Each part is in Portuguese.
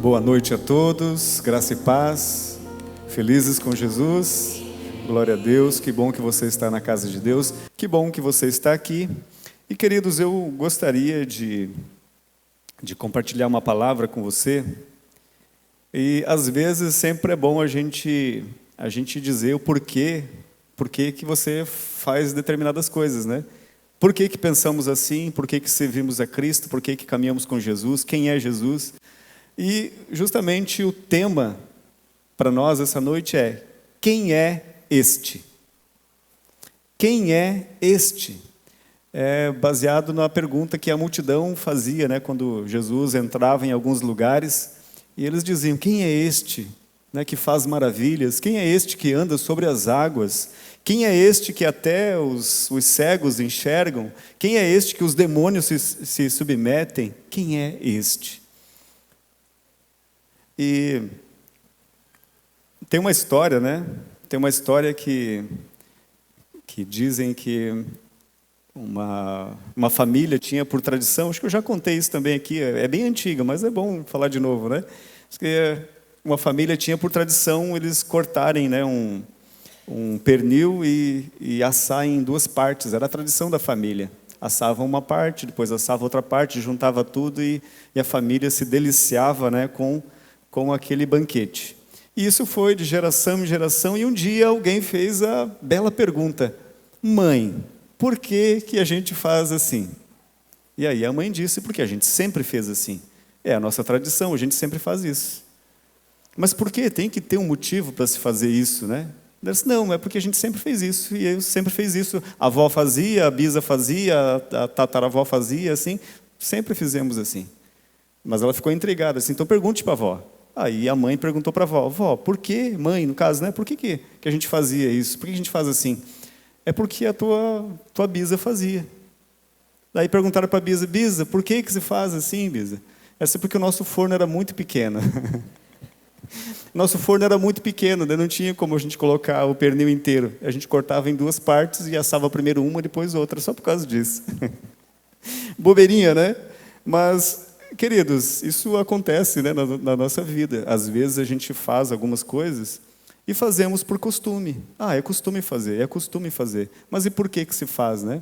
Boa noite a todos, graça e paz, felizes com Jesus, glória a Deus, que bom que você está na casa de Deus, que bom que você está aqui. E queridos, eu gostaria de compartilhar uma palavra com você, e às vezes sempre é bom a gente dizer o porquê que você faz determinadas coisas, né? Por que pensamos assim, por que servimos a Cristo, por que caminhamos com Jesus, quem é Jesus? E justamente o tema para nós essa noite é: quem é este? Quem é este? É baseado na pergunta que a multidão fazia, né, quando Jesus entrava em alguns lugares, e eles diziam: quem é este, né, que faz maravilhas? Quem é este que anda sobre as águas? Quem é este que até os cegos enxergam? Quem é este que os demônios se submetem? Quem é este? E tem uma história, né? Tem uma história que dizem que uma família tinha por tradição, acho que eu já contei isso também aqui, é bem antiga, mas é bom falar de novo, né? Acho que uma família tinha por tradição eles cortarem, né, um pernil e assar em duas partes, era a tradição da família. Assavam uma parte, depois assava outra parte, juntava tudo e a família se deliciava, né, com aquele banquete. E isso foi de geração em geração, e um dia alguém fez a bela pergunta: mãe, por que a gente faz assim? E aí a mãe disse: porque a gente sempre fez assim. É a nossa tradição, a gente sempre faz isso. Mas por que? Tem que ter um motivo para se fazer isso, né? Ela disse: não, é porque a gente sempre fez isso, e eu sempre fiz isso. A avó fazia, a bisa fazia, a tataravó fazia, assim, sempre fizemos assim. Mas ela ficou intrigada, assim, então pergunte para a avó. Aí a mãe perguntou para a avó: vó, por que, mãe, no caso, né? Por que a gente fazia isso? Por que a gente faz assim? É porque a tua bisa fazia. Daí perguntaram para a bisa: bisa, por que se faz assim, bisa? Essa é porque o nosso forno era muito pequeno. Nosso forno era muito pequeno, não tinha como a gente colocar o pernil inteiro. A gente cortava em duas partes e assava primeiro uma, depois outra, só por causa disso. Bobeirinha, né? Mas, queridos, isso acontece, né, na nossa vida. Às vezes a gente faz algumas coisas e fazemos por costume. Ah, é costume fazer. Mas e por que se faz, né?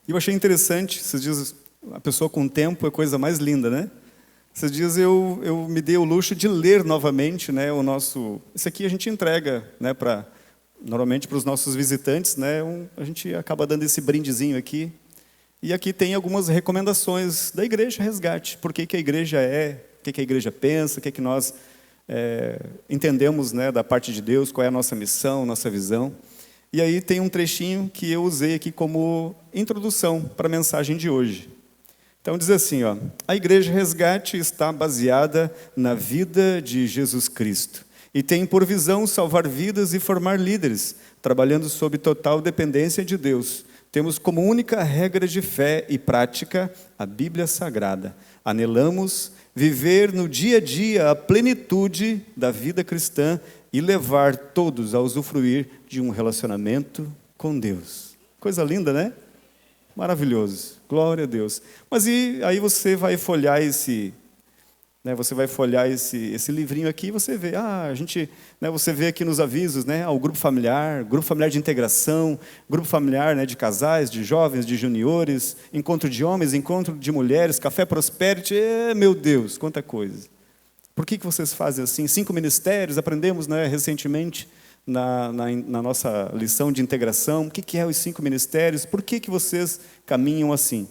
E eu achei interessante, esses dias, a pessoa com tempo é a coisa mais linda, né? Esses dias eu me dei o luxo de ler novamente, né, o nosso... Esse aqui a gente entrega, né, normalmente para os nossos visitantes, né, a gente acaba dando esse brindezinho aqui. E aqui tem algumas recomendações da Igreja Resgate. Por que a igreja é, o que a igreja pensa, o que nós entendemos, né, da parte de Deus, qual é a nossa missão, nossa visão. E aí tem um trechinho que eu usei aqui como introdução para a mensagem de hoje. Então diz assim, ó: a Igreja Resgate está baseada na vida de Jesus Cristo e tem por visão salvar vidas e formar líderes, trabalhando sob total dependência de Deus. Temos como única regra de fé e prática a Bíblia Sagrada. Anelamos viver no dia a dia a plenitude da vida cristã e levar todos a usufruir de um relacionamento com Deus. Coisa linda, né? Maravilhoso, glória a Deus. Mas e aí você vai folhear esse livrinho aqui, e você vê, a gente, né, você vê aqui nos avisos, né, o grupo familiar de integração, grupo familiar, né, de casais, de jovens, de juniores, encontro de homens, encontro de mulheres, café prosperity, meu Deus, quanta coisa. Por que vocês fazem assim? 5 ministérios, aprendemos, né, recentemente, na nossa lição de integração, o que é os 5 ministérios, por que vocês caminham assim?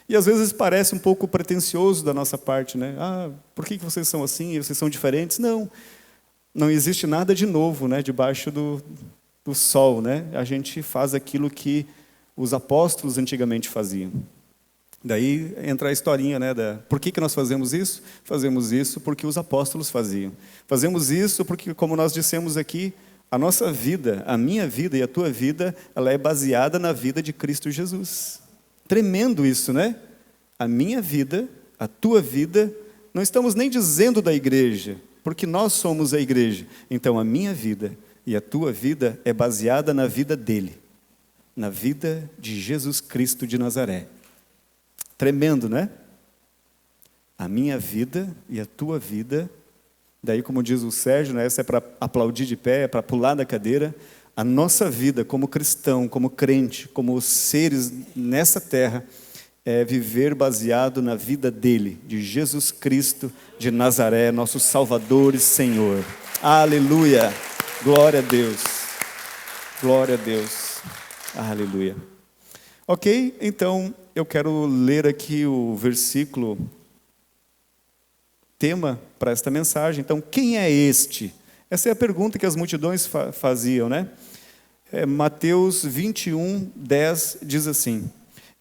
E às vezes parece um pouco pretensioso da nossa parte, né? Por que vocês são assim, vocês são diferentes? Não existe nada de novo, né, debaixo do sol, né? A gente faz aquilo que os apóstolos antigamente faziam. Daí entra a historinha, né, por que nós fazemos isso? Fazemos isso porque os apóstolos faziam. Fazemos isso porque, como nós dissemos aqui, a nossa vida, a minha vida e a tua vida, ela é baseada na vida de Cristo Jesus. Tremendo isso, né? A minha vida, a tua vida, não estamos nem dizendo da igreja, porque nós somos a igreja. Então a minha vida e a tua vida é baseada na vida dele, na vida de Jesus Cristo de Nazaré. Tremendo, né? A minha vida e a tua vida, daí como diz o Sérgio, né, essa é para aplaudir de pé, é para pular da cadeira, a nossa vida como cristão, como crente, como seres nessa terra, é viver baseado na vida dele, de Jesus Cristo de Nazaré, nosso Salvador e Senhor. Aleluia! Glória a Deus! Glória a Deus! Aleluia! Ok, então eu quero ler aqui o versículo tema para esta mensagem. Então, quem é este? Essa é a pergunta que as multidões faziam, né? Mateus 21, 10 diz assim: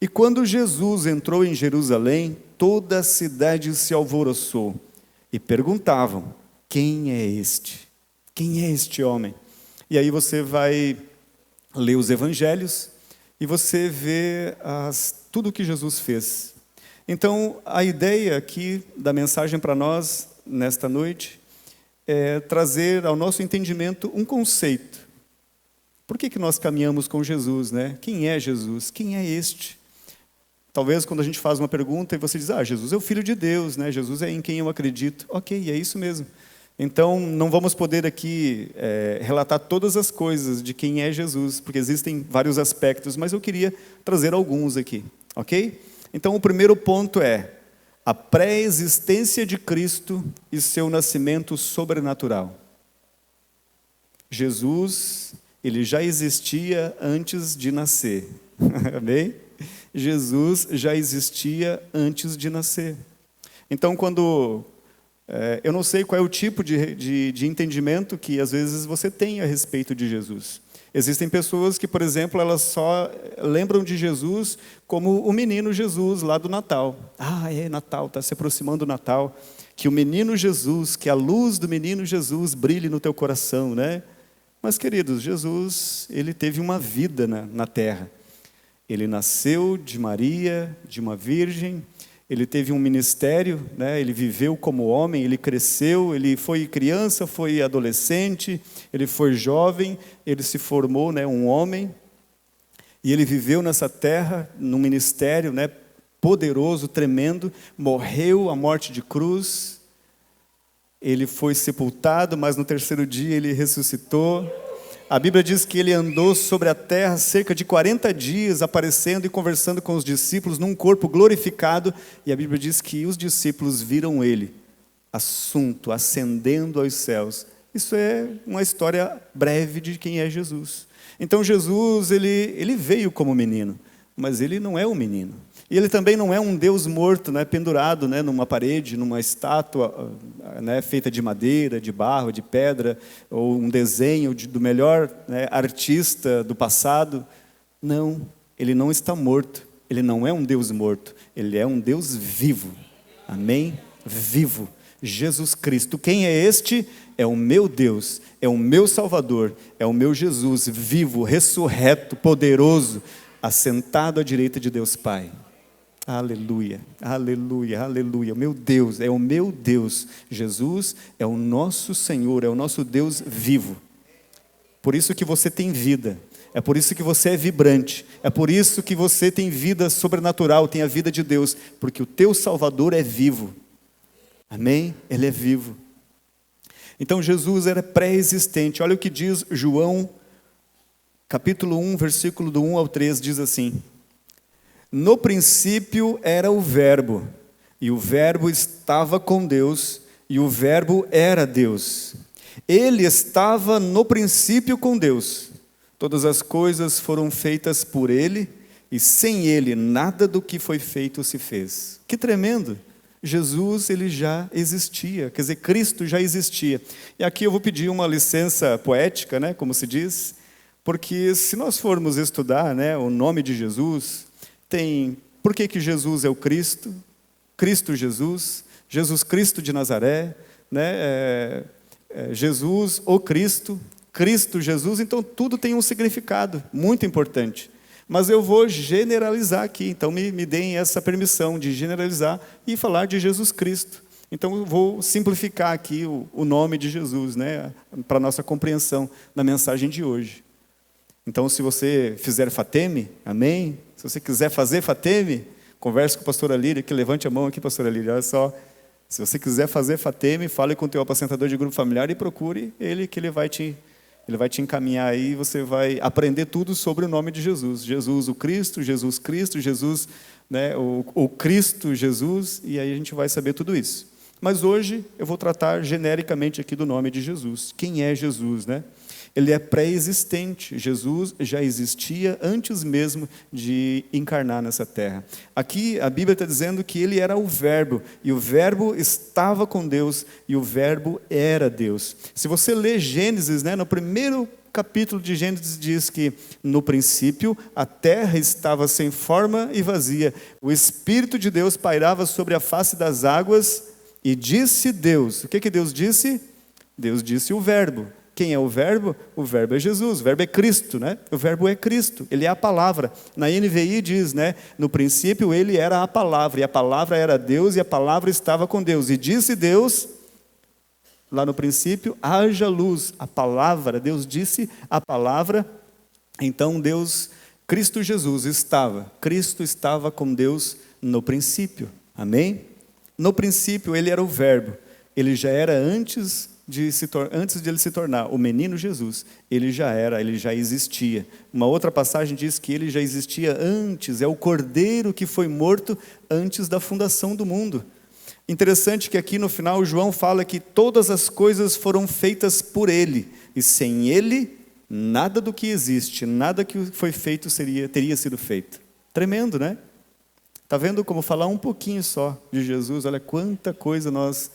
E quando Jesus entrou em Jerusalém, toda a cidade se alvoroçou e perguntavam: quem é este? Quem é este homem? E aí você vai ler os evangelhos e você vê tudo o que Jesus fez. Então, a ideia aqui da mensagem para nós, nesta noite, é trazer ao nosso entendimento um conceito. Por que nós caminhamos com Jesus, né? Quem é Jesus? Quem é este? Talvez quando a gente faz uma pergunta e você diz, Jesus é o Filho de Deus, né? Jesus é em quem eu acredito. Ok, é isso mesmo. Então, não vamos poder aqui relatar todas as coisas de quem é Jesus, porque existem vários aspectos, mas eu queria trazer alguns aqui, ok? Então, o primeiro ponto é a pré-existência de Cristo e seu nascimento sobrenatural. Jesus, ele já existia antes de nascer. Amém? Jesus já existia antes de nascer. Então, quando... eu não sei qual é o tipo de entendimento que, às vezes, você tem a respeito de Jesus. Existem pessoas que, por exemplo, elas só lembram de Jesus como o menino Jesus lá do Natal. É Natal, está se aproximando do Natal. Que o menino Jesus, que a luz do menino Jesus brilhe no teu coração, né? Mas, queridos, Jesus, ele teve uma vida na terra. Ele nasceu de Maria, de uma virgem. Ele teve um ministério, né? Ele viveu como homem, ele cresceu, ele foi criança, foi adolescente, ele foi jovem, ele se formou, né, um homem, e ele viveu nessa terra, num ministério, né, poderoso, tremendo, morreu a morte de cruz, ele foi sepultado, mas no terceiro dia ele ressuscitou. A Bíblia diz que ele andou sobre a terra cerca de 40 dias, aparecendo e conversando com os discípulos num corpo glorificado. E a Bíblia diz que os discípulos viram ele, ascendendo aos céus. Isso é uma história breve de quem é Jesus. Então Jesus, ele veio como menino, mas ele não é um menino. E ele também não é um Deus morto, né, pendurado, né, numa parede, numa estátua, né, feita de madeira, de barro, de pedra, ou um desenho do melhor, né, artista do passado. Não, ele não está morto. Ele não é um Deus morto. Ele é um Deus vivo. Amém? Vivo. Jesus Cristo. Quem é este? É o meu Deus, é o meu Salvador, é o meu Jesus, vivo, ressurreto, poderoso, assentado à direita de Deus Pai. Aleluia, aleluia, aleluia. Meu Deus, é o meu Deus. Jesus é o nosso Senhor, é o nosso Deus vivo. Por isso que você tem vida. É por isso que você é vibrante. É por isso que você tem vida sobrenatural, tem a vida de Deus. Porque o teu Salvador é vivo. Amém? Ele é vivo. Então Jesus era pré-existente. Olha o que diz João, capítulo 1, versículo do 1 ao 3, diz assim: No princípio era o Verbo, e o Verbo estava com Deus, e o Verbo era Deus. Ele estava no princípio com Deus. Todas as coisas foram feitas por Ele, e sem Ele nada do que foi feito se fez. Que tremendo! Jesus, ele já existia, quer dizer, Cristo já existia. E aqui eu vou pedir uma licença poética, né, como se diz, porque se nós formos estudar, né, o nome de Jesus, tem por que Jesus é o Cristo, Cristo Jesus, Jesus Cristo de Nazaré, né, Jesus o Cristo, Cristo Jesus, então tudo tem um significado muito importante. Mas eu vou generalizar aqui, então me deem essa permissão de generalizar e falar de Jesus Cristo. Então eu vou simplificar aqui o nome de Jesus, né, para a nossa compreensão da mensagem de hoje. Então se você fizer Fateme, amém? Se você quiser fazer Fateme, Converse com a pastora Líria, que levante a mão aqui, pastora Líria, olha só. Se você quiser fazer Fateme, fale com o teu apacentador de grupo familiar e procure ele, que ele vai te encaminhar aí, e você vai aprender tudo sobre o nome de Jesus. Jesus, o Cristo, Jesus, né, o Cristo Jesus, e aí a gente vai saber tudo isso. Mas hoje eu vou tratar genericamente aqui do nome de Jesus. Quem é Jesus, né? Ele é pré-existente. Jesus já existia antes mesmo de encarnar nessa terra. Aqui a Bíblia está dizendo que ele era o Verbo, e o Verbo estava com Deus, e o Verbo era Deus. Se você ler Gênesis, né, no primeiro capítulo de Gênesis diz que no princípio a terra estava sem forma e vazia. O Espírito de Deus pairava sobre a face das águas, e disse Deus. O que Deus disse? Deus disse o Verbo. Quem é o Verbo? O Verbo é Jesus, o Verbo é Cristo, né? O Verbo é Cristo, ele é a palavra. Na NVI diz, né? No princípio ele era a palavra, e a palavra era Deus, e a palavra estava com Deus. E disse Deus, lá no princípio, haja luz. A palavra, Deus disse a palavra, então Deus, Cristo Jesus Cristo estava com Deus no princípio, amém? No princípio ele era o Verbo, ele já era antes de ele se tornar o menino Jesus, ele já existia. Uma outra passagem diz que ele já existia antes, é o Cordeiro que foi morto antes da fundação do mundo. Interessante que aqui no final João fala que todas as coisas foram feitas por ele, e sem ele, nada do que existe, nada que foi feito teria sido feito. Tremendo, né? Está vendo como falar um pouquinho só de Jesus? Olha quanta coisa nós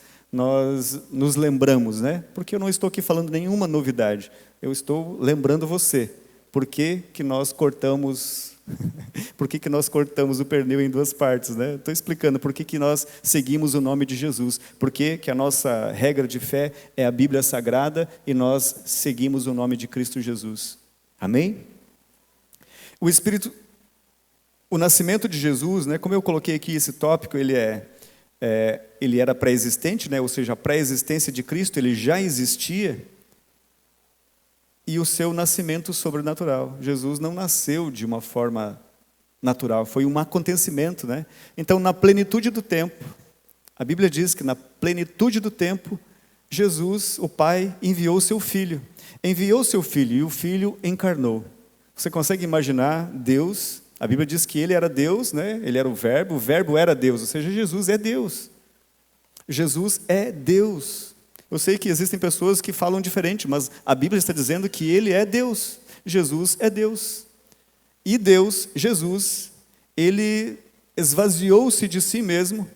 nos lembramos, né? Porque eu não estou aqui falando nenhuma novidade. Eu estou lembrando você. Por que nós cortamos o pernil em duas partes, né? Estou explicando por que nós seguimos o nome de Jesus. Por que a nossa regra de fé é a Bíblia Sagrada e nós seguimos o nome de Cristo Jesus. Amém? O nascimento de Jesus, né? Como eu coloquei aqui esse tópico, ele era pré-existente, né? Ou seja, a pré-existência de Cristo, ele já existia, e o seu nascimento sobrenatural. Jesus não nasceu de uma forma natural, foi um acontecimento, né? Então, na plenitude do tempo, a Bíblia diz que na plenitude do tempo, Jesus, o Pai, enviou o seu Filho, e o Filho encarnou. Você consegue imaginar Deus? A Bíblia diz que ele era Deus, né? Ele era o Verbo era Deus, ou seja, Jesus é Deus. Jesus é Deus. Eu sei que existem pessoas que falam diferente, mas a Bíblia está dizendo que ele é Deus. Jesus é Deus. E Deus, Jesus, ele esvaziou-se de si mesmo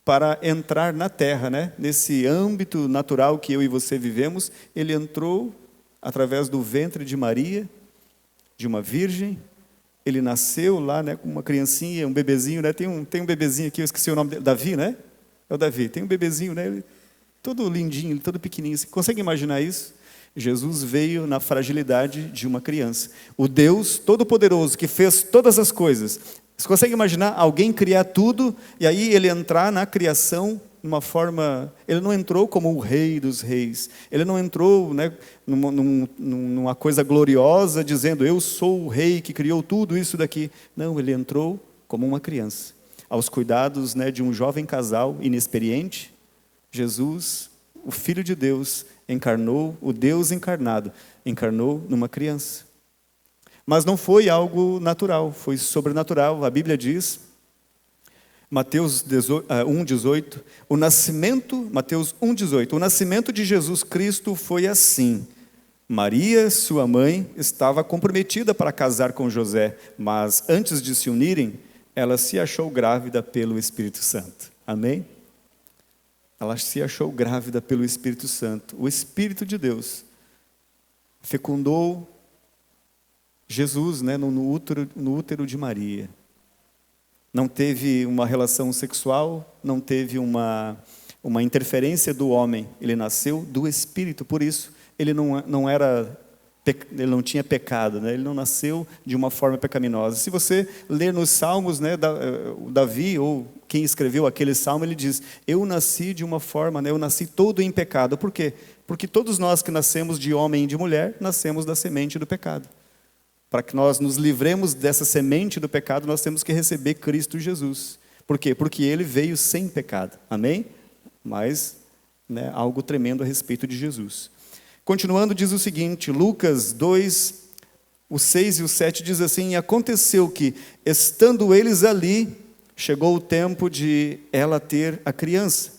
para entrar na terra, né? Nesse âmbito natural que eu e você vivemos, ele entrou através do ventre de Maria, de uma virgem. Ele nasceu lá, né, com uma criancinha, um bebezinho, né? Tem um bebezinho aqui, eu esqueci o nome dele, Davi, né? É o Davi. Tem um bebezinho, né? Ele, todo lindinho, todo pequenininho. Você consegue imaginar isso? Jesus veio na fragilidade de uma criança. O Deus Todo-Poderoso que fez todas as coisas. Você consegue imaginar alguém criar tudo e aí ele entrar na criação numa forma... Ele não entrou como o Rei dos Reis. Ele não entrou, né, numa coisa gloriosa, dizendo, eu sou o Rei que criou tudo isso daqui. Não, ele entrou como uma criança. Aos cuidados, né, de um jovem casal inexperiente, Jesus, o Filho de Deus, encarnou, o Deus encarnado, encarnou numa criança. Mas não foi algo natural, foi sobrenatural. A Bíblia diz... Mateus 1,18, Mateus 1,18, o nascimento de Jesus Cristo foi assim. Maria, sua mãe, estava comprometida para casar com José, mas antes de se unirem, ela se achou grávida pelo Espírito Santo. Amém? Ela se achou grávida pelo Espírito Santo. O Espírito de Deus fecundou Jesus, né, no útero de Maria. Não teve uma relação sexual, não teve uma interferência do homem. Ele nasceu do Espírito, por isso ele ele não tinha pecado, né? Ele não nasceu de uma forma pecaminosa. Se você ler nos Salmos, né, Davi, ou quem escreveu aquele Salmo, ele diz, eu nasci de uma forma, né, eu nasci todo em pecado. Por quê? Porque todos nós que nascemos de homem e de mulher, nascemos da semente do pecado. Para que nós nos livremos dessa semente do pecado, nós temos que receber Cristo Jesus. Por quê? Porque Ele veio sem pecado. Amém? Mas, né, algo tremendo a respeito de Jesus. Continuando, diz o seguinte, Lucas 2, o 6 e o 7 diz assim: e aconteceu que, estando eles ali, chegou o tempo de ela ter a criança.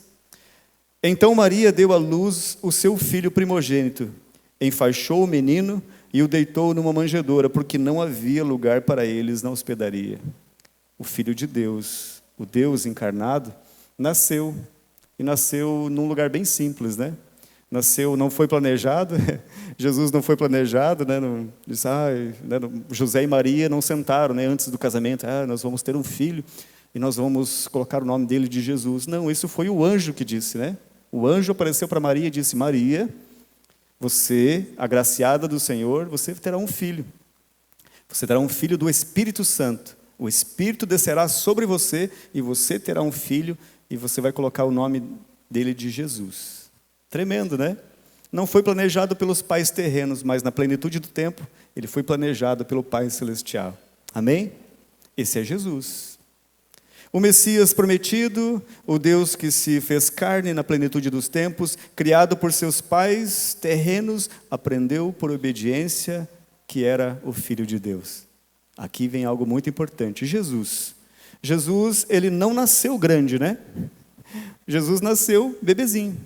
Então Maria deu à luz o seu filho primogênito, enfaixou o menino e o deitou numa manjedoura, porque não havia lugar para eles na hospedaria. O Filho de Deus, o Deus encarnado, nasceu, e nasceu num lugar bem simples, né? Nasceu, não foi planejado, Jesus não foi planejado, né? José e Maria não sentaram, né, antes do casamento, nós vamos ter um filho, e nós vamos colocar o nome dele de Jesus. Não, isso foi o anjo que disse, né? O anjo apareceu para Maria e disse: Maria, você, agraciada do Senhor, você terá um filho. Você terá um filho do Espírito Santo. O Espírito descerá sobre você e você terá um filho e você vai colocar o nome dele de Jesus. Tremendo, né? Não foi planejado pelos pais terrenos, mas na plenitude do tempo, ele foi planejado pelo Pai Celestial. Amém? Esse é Jesus. O Messias prometido, o Deus que se fez carne na plenitude dos tempos, criado por seus pais terrenos, aprendeu por obediência que era o Filho de Deus. Aqui vem algo muito importante. Jesus, ele não nasceu grande, né? Jesus nasceu bebezinho.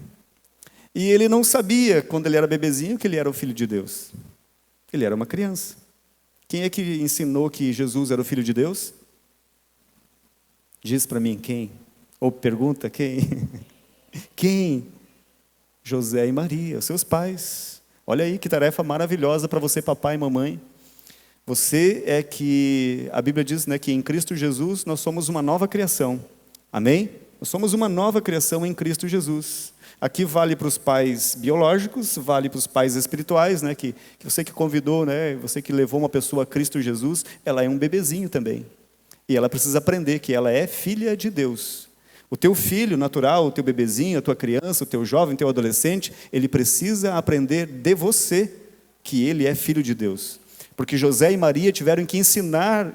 E ele não sabia, quando ele era bebezinho, que ele era o Filho de Deus. Ele era uma criança. Quem é que ensinou que Jesus era o Filho de Deus? Diz para mim quem? Ou pergunta quem? Quem? José e Maria, seus pais. Olha aí que tarefa maravilhosa para você, papai e mamãe. Você é que, a Bíblia diz, né, que em Cristo Jesus nós somos uma nova criação. Amém? Nós somos uma nova criação em Cristo Jesus. Aqui vale para os pais biológicos, vale para os pais espirituais, né, que você que convidou, né, você que levou uma pessoa a Cristo Jesus, ela é um bebezinho também. E ela precisa aprender que ela é filha de Deus. O teu filho natural, o teu bebezinho, a tua criança, o teu jovem, o teu adolescente, ele precisa aprender de você que ele é filho de Deus. Porque José e Maria tiveram que ensinar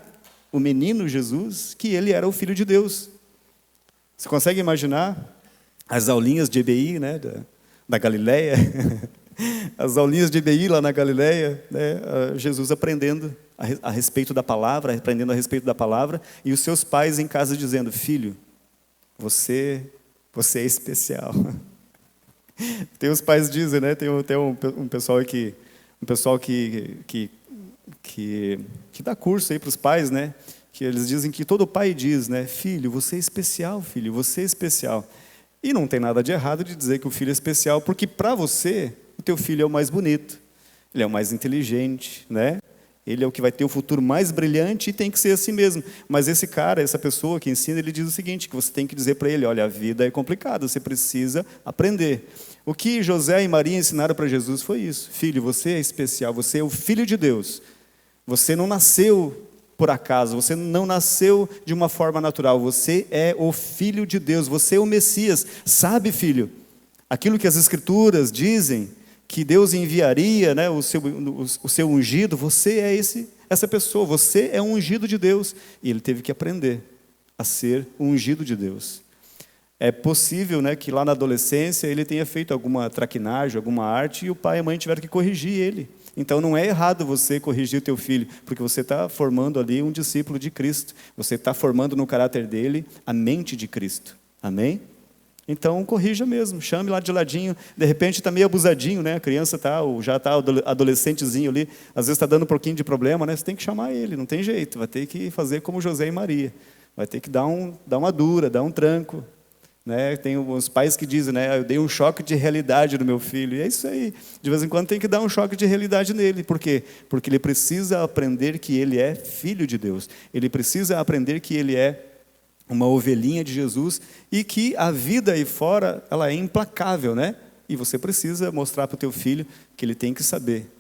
o menino Jesus que ele era o Filho de Deus. Você consegue imaginar as aulinhas de EBI, né, da Galileia? As aulinhas de EBI lá na Galileia, né, Jesus aprendendo a respeito da palavra, aprendendo a respeito da palavra, e os seus pais em casa dizendo: filho, você é especial. Tem os pais dizem, né, tem um pessoal aqui, que dá curso aí para os pais, né, que eles dizem que todo pai diz, né, filho, você é especial, filho, você é especial. E não tem nada de errado de dizer que o filho é especial, porque para você, o teu filho é o mais bonito, ele é o mais inteligente, né? Ele é o que vai ter o futuro mais brilhante e tem que ser assim mesmo. Mas esse cara, essa pessoa que ensina, ele diz o seguinte, que você tem que dizer para ele: olha, a vida é complicada, você precisa aprender. O que José e Maria ensinaram para Jesus foi isso: filho, você é especial, você é o Filho de Deus. Você não nasceu por acaso, você não nasceu de uma forma natural, você é o Filho de Deus, você é o Messias. Sabe, filho, aquilo que as Escrituras dizem, que Deus enviaria, né, o seu ungido, você é essa pessoa, você é um ungido de Deus. E ele teve que aprender a ser um ungido de Deus. É possível, né, que lá na adolescência ele tenha feito alguma traquinagem, alguma arte, e o pai e a mãe tiveram que corrigir ele. Então não é errado você corrigir o teu filho, porque você está formando ali um discípulo de Cristo. Você está formando no caráter dele a mente de Cristo. Amém? Então corrija mesmo, chame lá de ladinho. De repente está meio abusadinho, né? A criança já está adolescentezinho ali, às vezes está dando um pouquinho de problema, né? Você tem que chamar ele, não tem jeito. Vai ter que fazer como José e Maria. Vai ter que dar uma dura, dar um tranco. Né? Tem os pais que dizem, né, eu dei um choque de realidade no meu filho. E é isso aí. De vez em quando tem que dar um choque de realidade nele. Por quê? Porque ele precisa aprender que ele é filho de Deus. Ele precisa aprender que ele é uma ovelhinha de Jesus e que a vida aí fora, ela é implacável, né? E você precisa mostrar para o teu filho que ele tem que saber.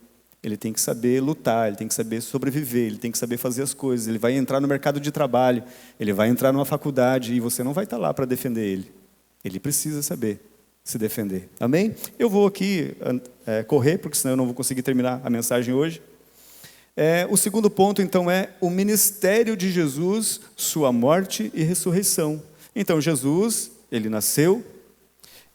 Ele tem que saber lutar, ele tem que saber sobreviver, ele tem que saber fazer as coisas. Ele vai entrar no mercado de trabalho, ele vai entrar numa faculdade e você não vai estar lá para defender ele. Ele precisa saber se defender. Amém? Eu vou aqui correr, porque senão eu não vou conseguir terminar a mensagem hoje. O segundo ponto, então, é o ministério de Jesus, sua morte e ressurreição. Então, Jesus, ele nasceu,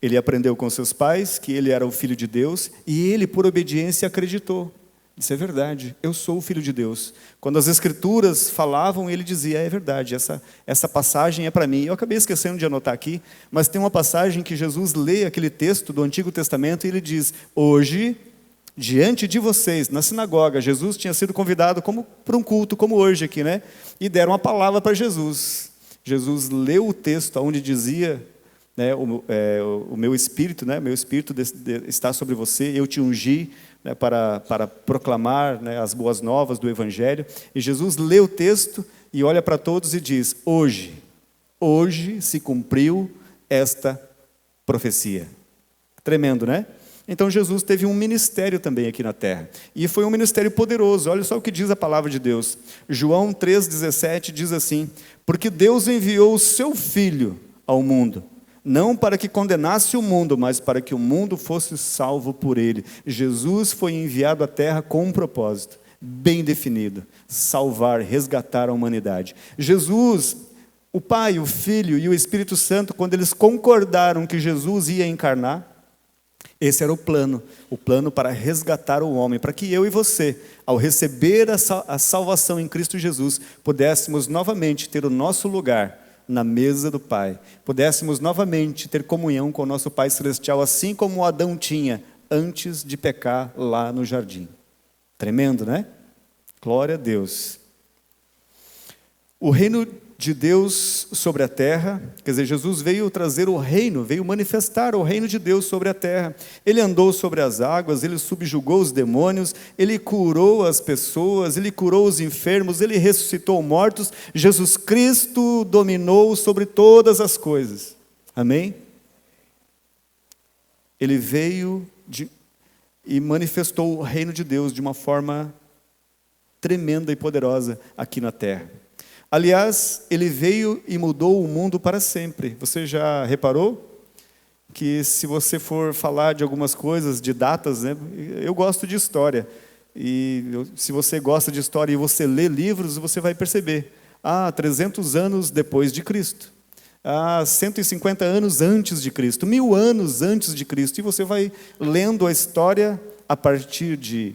ele aprendeu com seus pais que ele era o Filho de Deus e ele, por obediência, acreditou. Isso é verdade, eu sou o Filho de Deus. Quando as Escrituras falavam, ele dizia, é verdade, essa passagem é para mim. Eu acabei esquecendo de anotar aqui, mas tem uma passagem que Jesus lê aquele texto do Antigo Testamento e ele diz, hoje, diante de vocês, na sinagoga, Jesus tinha sido convidado para um culto como hoje aqui, né? E deram uma palavra para Jesus. Jesus leu o texto onde dizia, né, o meu Espírito, né, meu Espírito está sobre você, eu te ungi, né, para proclamar, né, as boas novas do Evangelho. E Jesus lê o texto e olha para todos e diz, hoje se cumpriu esta profecia. Tremendo, né? Então Jesus teve um ministério também aqui na terra. E foi um ministério poderoso. Olha só o que diz a palavra de Deus. João 3,17 diz assim, porque Deus enviou o seu Filho ao mundo, não para que condenasse o mundo, mas para que o mundo fosse salvo por ele. Jesus foi enviado à terra com um propósito bem definido, salvar, resgatar a humanidade. Jesus, o Pai, o Filho e o Espírito Santo, quando eles concordaram que Jesus ia encarnar, esse era o plano para resgatar o homem, para que eu e você, ao receber a salvação em Cristo Jesus, pudéssemos novamente ter o nosso lugar na mesa do Pai, pudéssemos novamente ter comunhão com o nosso Pai Celestial, assim como Adão tinha antes de pecar lá no jardim. Tremendo, né? Glória a Deus. O reino de Deus sobre a terra, quer dizer, Jesus veio trazer o reino, veio manifestar o reino de Deus sobre a terra. Ele andou sobre as águas, ele subjugou os demônios, ele curou as pessoas, ele curou os enfermos, ele ressuscitou mortos. Jesus Cristo dominou sobre todas as coisas. Amém? Ele veio e manifestou o reino de Deus de uma forma tremenda e poderosa aqui na terra. Aliás, ele veio e mudou o mundo para sempre. Você já reparou que se você for falar de algumas coisas, de datas, né? Eu gosto de história, se você gosta de história e você lê livros, você vai perceber, 300 anos depois de Cristo, 150 anos antes de Cristo, 1000 anos antes de Cristo, e você vai lendo a história a partir de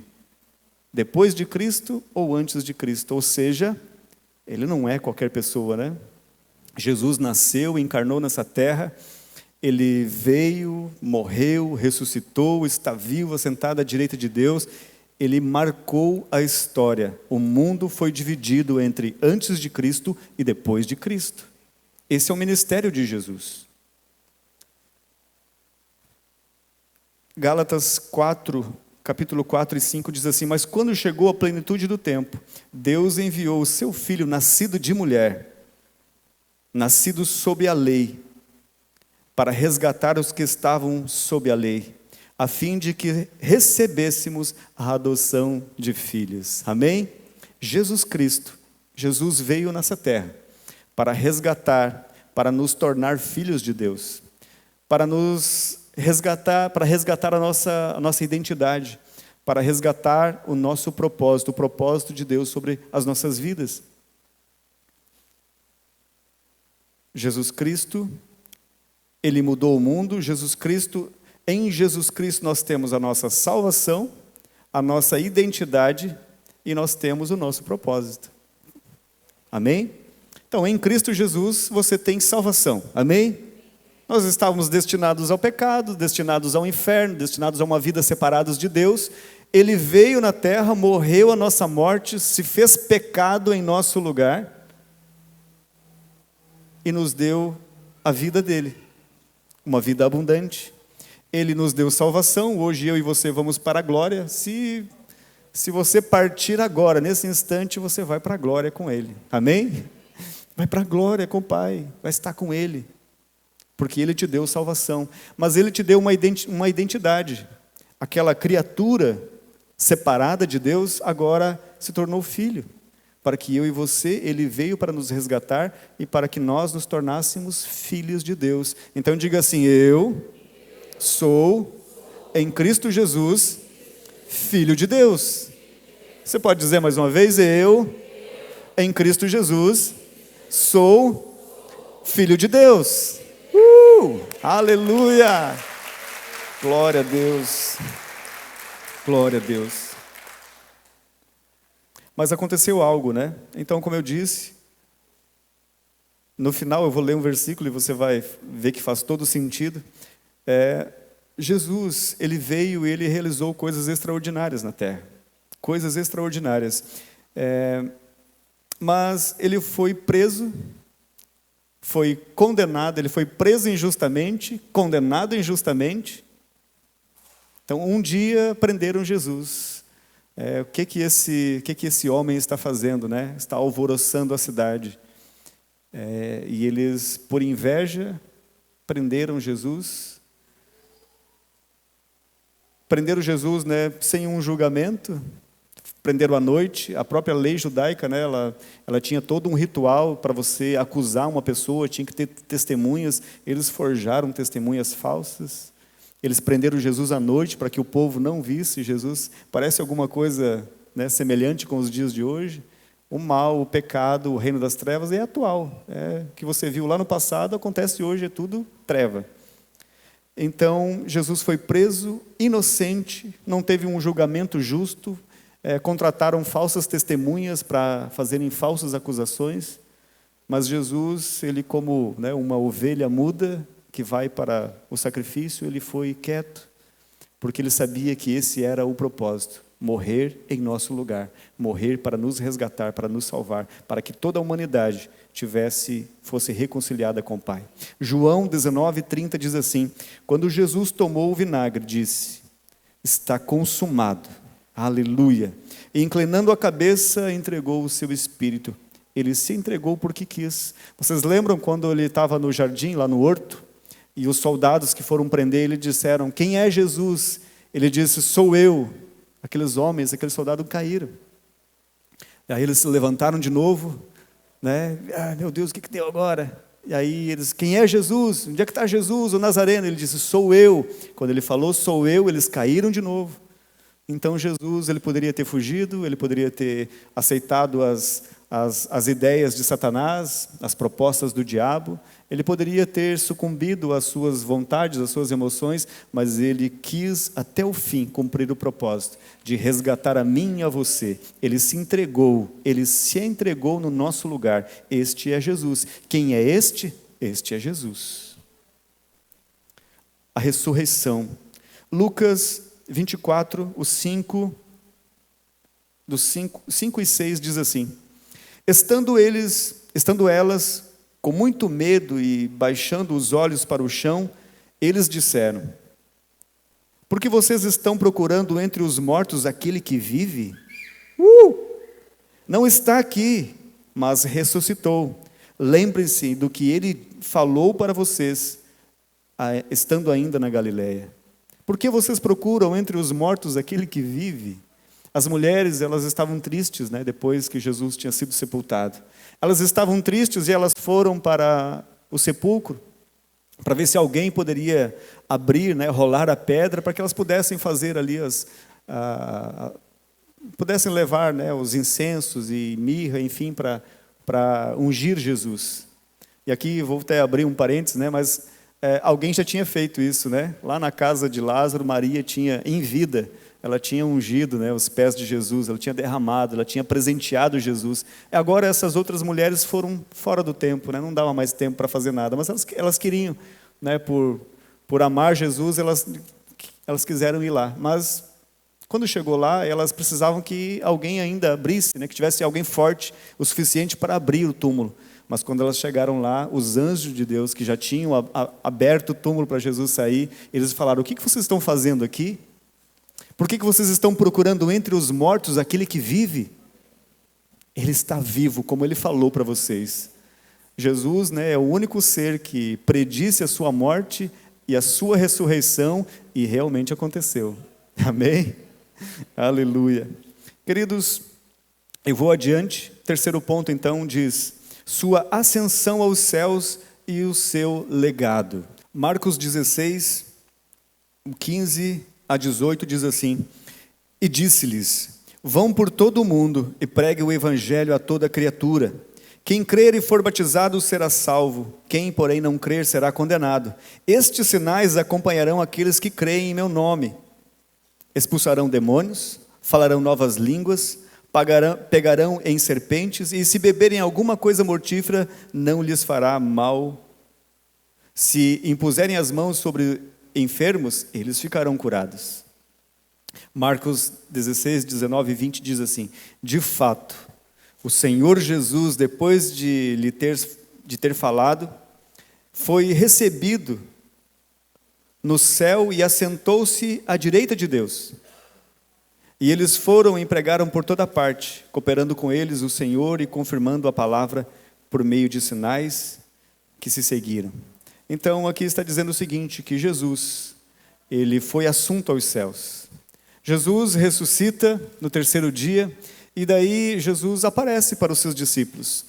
depois de Cristo ou antes de Cristo, ou seja, ele não é qualquer pessoa, né? Jesus nasceu, encarnou nessa terra, ele veio, morreu, ressuscitou, está vivo, assentado à direita de Deus, ele marcou a história. O mundo foi dividido entre antes de Cristo e depois de Cristo. Esse é o ministério de Jesus. Gálatas 4, capítulo 4 e 5 diz assim, mas quando chegou a plenitude do tempo, Deus enviou o seu Filho, nascido de mulher, nascido sob a lei, para resgatar os que estavam sob a lei, a fim de que recebêssemos a adoção de filhos. Amém? Jesus Cristo, Jesus veio nessa terra para resgatar, para nos tornar filhos de Deus, para resgatar a nossa identidade, para resgatar o nosso propósito, o propósito de Deus sobre as nossas vidas. Jesus Cristo, ele mudou o mundo. Em Jesus Cristo nós temos a nossa salvação, a nossa identidade e nós temos o nosso propósito. Amém? Então, em Cristo Jesus você tem salvação. Amém? Nós estávamos destinados ao pecado, destinados ao inferno, destinados a uma vida separados de Deus. Ele veio na terra, morreu a nossa morte, se fez pecado em nosso lugar e nos deu a vida dele, uma vida abundante. Ele nos deu salvação, hoje eu e você vamos para a glória. Se você partir agora, nesse instante, você vai para a glória com ele. Amém? Vai para a glória com o Pai, vai estar com ele. Porque ele te deu salvação, mas ele te deu uma identidade. Aquela criatura separada de Deus agora se tornou filho. Para que eu e você, ele veio para nos resgatar e para que nós nos tornássemos filhos de Deus. Então diga assim, eu sou em Cristo Jesus, filho de Deus. Você pode dizer mais uma vez: eu, em Cristo Jesus, sou filho de Deus. Aleluia! Glória a Deus. Glória a Deus. Mas aconteceu algo, né? Então, como eu disse, no final eu vou ler um versículo e você vai ver que faz todo sentido. Jesus, ele veio e ele realizou coisas extraordinárias na terra. Coisas extraordinárias. Mas ele foi preso, foi condenado, ele foi preso injustamente, condenado injustamente. Então, um dia prenderam Jesus. O que esse homem está fazendo, né? Está alvoroçando a cidade. E eles, por inveja, prenderam Jesus. Prenderam Jesus, né, sem um julgamento. Prenderam à noite. A própria lei judaica, né, ela tinha todo um ritual para você acusar uma pessoa, tinha que ter testemunhas. Eles forjaram testemunhas falsas. Eles prenderam Jesus à noite para que o povo não visse Jesus. Parece alguma coisa, né, semelhante com os dias de hoje. O mal, o pecado, o reino das trevas é atual. O que você viu lá no passado acontece hoje, é tudo treva. Então, Jesus foi preso, inocente, não teve um julgamento justo, contrataram falsas testemunhas para fazerem falsas acusações, mas Jesus, ele como, né, uma ovelha muda que vai para o sacrifício, ele foi quieto, porque ele sabia que esse era o propósito, morrer em nosso lugar, morrer para nos resgatar, para nos salvar, para que toda a humanidade fosse reconciliada com o Pai. João 19:30 diz assim: quando Jesus tomou o vinagre, disse: está consumado, aleluia, e inclinando a cabeça, entregou o seu espírito. Ele se entregou porque quis. Vocês lembram quando ele estava no jardim, lá no horto, e os soldados que foram prender ele disseram: quem é Jesus? Ele disse: sou eu. Aqueles homens, aqueles soldados caíram. E aí eles se levantaram de novo, né? Meu Deus, o que deu agora? E aí eles: quem é Jesus? Onde é que está Jesus, o Nazareno? Ele disse: sou eu. Quando ele falou sou eu, eles caíram de novo. Então Jesus, ele poderia ter fugido, ele poderia ter aceitado as ideias de Satanás, as propostas do diabo, ele poderia ter sucumbido às suas vontades, às suas emoções, mas ele quis até o fim cumprir o propósito de resgatar a mim e a você. Ele se entregou no nosso lugar. Este é Jesus. Quem é este? Este é Jesus. A ressurreição. Lucas 24, os 5 e 6 diz assim: estando elas com muito medo e baixando os olhos para o chão, eles disseram: por que vocês estão procurando entre os mortos aquele que vive? Não está aqui, mas ressuscitou. Lembrem-se do que ele falou para vocês, estando ainda na Galileia. Por que vocês procuram entre os mortos aquele que vive? As mulheres, elas estavam tristes, né, depois que Jesus tinha sido sepultado. Elas estavam tristes e elas foram para o sepulcro para ver se alguém poderia abrir, né, rolar a pedra, para que elas pudessem fazer ali pudessem levar, né, os incensos e mirra, enfim, para ungir Jesus. E aqui vou até abrir um parênteses, né, mas alguém já tinha feito isso, né? Lá na casa de Lázaro, Maria tinha, em vida, ela tinha ungido, né, os pés de Jesus, ela tinha derramado, ela tinha presenteado Jesus. Agora essas outras mulheres foram fora do tempo, né, não dava mais tempo para fazer nada, mas elas queriam, né, por amar Jesus, elas quiseram ir lá. Mas quando chegou lá, elas precisavam que alguém ainda abrisse, né, que tivesse alguém forte o suficiente para abrir o túmulo. Mas quando elas chegaram lá, os anjos de Deus, que já tinham aberto o túmulo para Jesus sair, eles falaram: o que vocês estão fazendo aqui? Por que vocês estão procurando entre os mortos aquele que vive? Ele está vivo, como ele falou para vocês. Jesus, né, é o único ser que predisse a sua morte e a sua ressurreição, e realmente aconteceu. Amém? Aleluia. Queridos, eu vou adiante. Terceiro ponto, então, diz: sua ascensão aos céus e o seu legado. Marcos 16, 15 a 18 diz assim: e disse-lhes: Vão por todo o mundo e preguem o evangelho a toda criatura. Quem crer e for batizado será salvo, quem, porém, não crer será condenado. Estes sinais acompanharão aqueles que creem em meu nome. Expulsarão demônios, falarão novas línguas, pegarão em serpentes, e se beberem alguma coisa mortífera, não lhes fará mal. Se impuserem as mãos sobre enfermos, eles ficarão curados. Marcos 16, 19 e 20 diz assim: de fato, o Senhor Jesus, depois de ter falado, foi recebido no céu e assentou-se à direita de Deus. E eles foram e pregaram por toda parte, cooperando com eles o Senhor e confirmando a palavra por meio de sinais que se seguiram. Então aqui está dizendo o seguinte, que Jesus, ele foi assunto aos céus. Jesus ressuscita no terceiro dia, e daí Jesus aparece para os seus discípulos.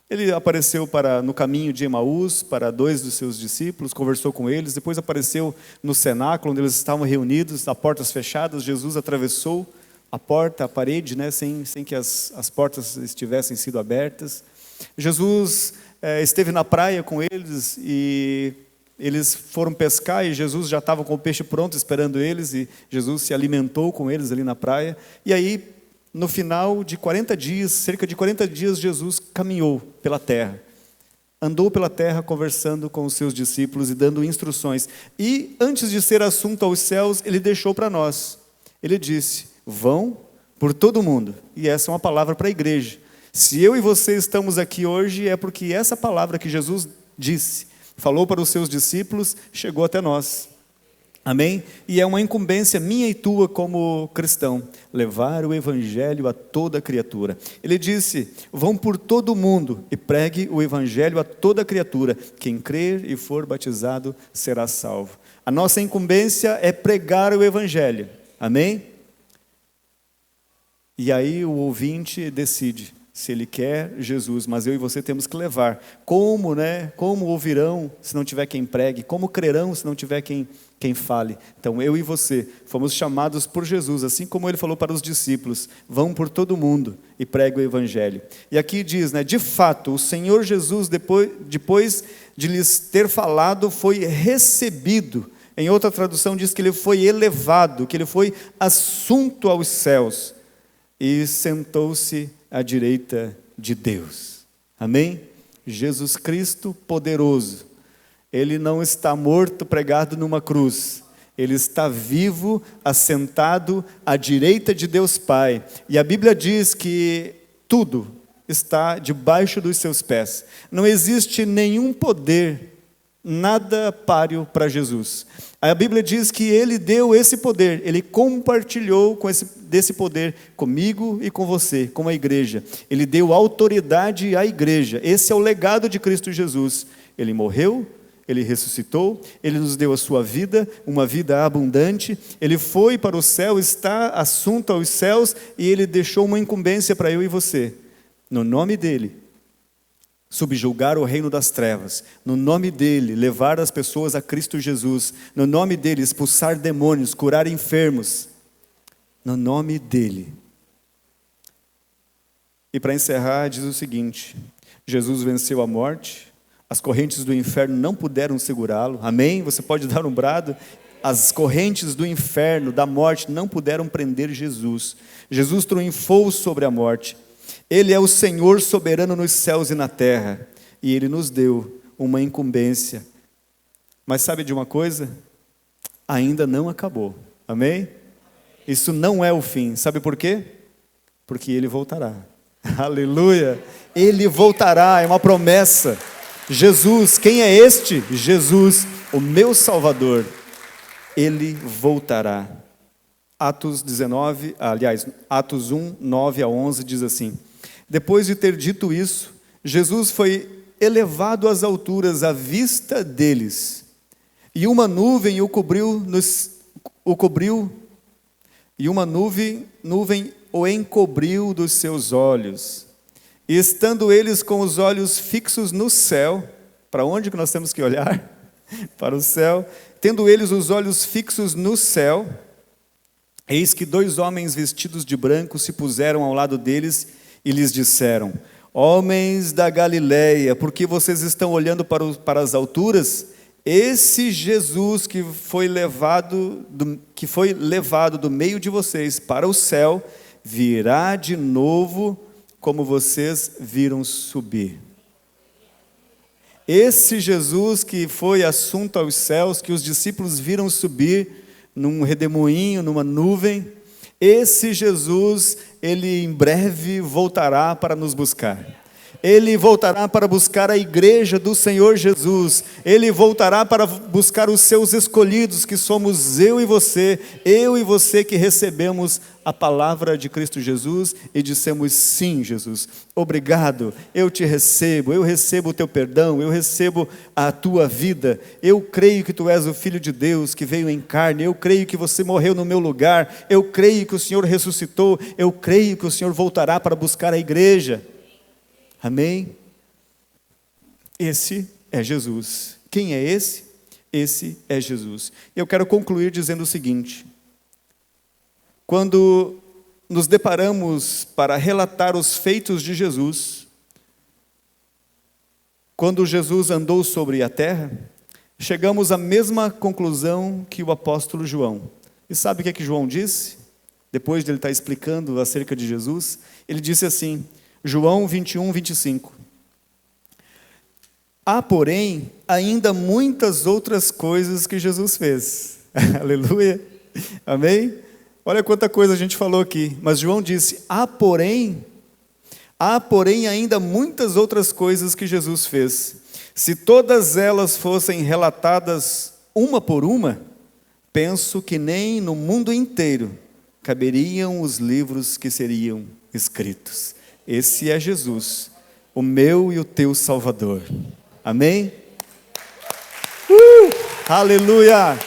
Ele apareceu no caminho de Emaús, para 2 dos seus discípulos, conversou com eles, depois apareceu no cenáculo, onde eles estavam reunidos, a portas fechadas. Jesus atravessou a porta, a parede, sem que as portas estivessem sido abertas. Jesus esteve na praia com eles, e eles foram pescar, e Jesus já estava com o peixe pronto esperando eles, e Jesus se alimentou com eles ali na praia. E aí, no final de 40 dias, cerca de 40 dias, Jesus caminhou pela terra. Andou pela terra conversando com os seus discípulos e dando instruções. E antes de ser assunto aos céus, ele deixou para nós. Ele disse: vão por todo mundo. E essa é uma palavra para a igreja. Se eu e você estamos aqui hoje, é porque essa palavra que Jesus disse, falou para os seus discípulos, chegou até nós. Amém? E é uma incumbência minha e tua como cristão, levar o evangelho a toda criatura. Ele disse: vão por todo mundo e pregue o evangelho a toda criatura. Quem crer e for batizado será salvo. A nossa incumbência é pregar o evangelho. Amém? E aí o ouvinte decide se ele quer Jesus, mas eu e você temos que levar. Como, Como ouvirão se não tiver quem pregue? Como crerão se não tiver quem fale? Então eu e você fomos chamados por Jesus, assim como ele falou para os discípulos: vão por todo mundo e pregue o evangelho. E aqui diz, de fato, o Senhor Jesus, depois de lhes ter falado, foi recebido. Em outra tradução diz que ele foi elevado, que ele foi assunto aos céus e sentou-se à direita de Deus. Amém? Jesus Cristo poderoso. Ele não está morto, pregado numa cruz. Ele está vivo, assentado à direita de Deus Pai. E a Bíblia diz que tudo está debaixo dos seus pés. Não existe nenhum poder, nada páreo para Jesus. A Bíblia diz que ele deu esse poder, ele compartilhou desse poder comigo e com você, com a igreja. Ele deu autoridade à igreja. Esse é o legado de Cristo Jesus. Ele morreu, ele ressuscitou, ele nos deu a sua vida, uma vida abundante. Ele foi para o céu, está assunto aos céus, e ele deixou uma incumbência para eu e você. No nome dele, subjugar o reino das trevas, no nome dele, levar as pessoas a Cristo Jesus, no nome dele, expulsar demônios, curar enfermos, no nome dele. E para encerrar, diz o seguinte: Jesus venceu a morte, as correntes do inferno não puderam segurá-lo. Amém? Você pode dar um brado? As correntes do inferno, da morte, não puderam prender Jesus. Jesus triunfou sobre a morte. Ele é o Senhor soberano nos céus e na terra, e Ele nos deu uma incumbência. Mas sabe de uma coisa? Ainda não acabou. Amém? Isso não é o fim. Sabe por quê? Porque Ele voltará. Aleluia! Ele voltará, é uma promessa. Jesus, quem é este? Jesus, o meu Salvador. Ele voltará. Atos 1, 9 a 11 diz assim: depois de ter dito isso, Jesus foi elevado às alturas à vista deles, e uma nuvem o cobriu, e uma nuvem o encobriu dos seus olhos. E estando eles com os olhos fixos no céu, para onde que nós temos que olhar? Para o céu. Tendo eles os olhos fixos no céu, Eis que 2 homens vestidos de branco se puseram ao lado deles e lhes disseram: homens da Galileia, por que vocês estão olhando para as alturas? Esse Jesus que foi levado do meio de vocês para o céu, virá de novo como vocês viram subir. Esse Jesus que foi assunto aos céus, que os discípulos viram subir num redemoinho, numa nuvem, esse Jesus, ele em breve voltará para nos buscar. Ele voltará para buscar a igreja do Senhor Jesus. Ele voltará para buscar os seus escolhidos, que somos eu e você que recebemos a palavra de Cristo Jesus e dissemos: sim, Jesus, obrigado, eu te recebo, eu recebo o teu perdão, eu recebo a tua vida, eu creio que tu és o Filho de Deus que veio em carne, eu creio que você morreu no meu lugar, eu creio que o Senhor ressuscitou, eu creio que o Senhor voltará para buscar a igreja. Amém? Esse é Jesus. Quem é esse? Esse é Jesus. Eu quero concluir dizendo o seguinte: quando nos deparamos para relatar os feitos de Jesus, quando Jesus andou sobre a terra, chegamos à mesma conclusão que o apóstolo João. E sabe o que é que João disse? Depois de ele estar explicando acerca de Jesus, ele disse assim, João 21, 25. Há, porém, ainda muitas outras coisas que Jesus fez. Aleluia. Amém? Olha quanta coisa a gente falou aqui. Mas João disse, há, porém ainda muitas outras coisas que Jesus fez. Se todas elas fossem relatadas uma por uma, penso que nem no mundo inteiro caberiam os livros que seriam escritos. Esse é Jesus, o meu e o teu Salvador. Amém? Aleluia!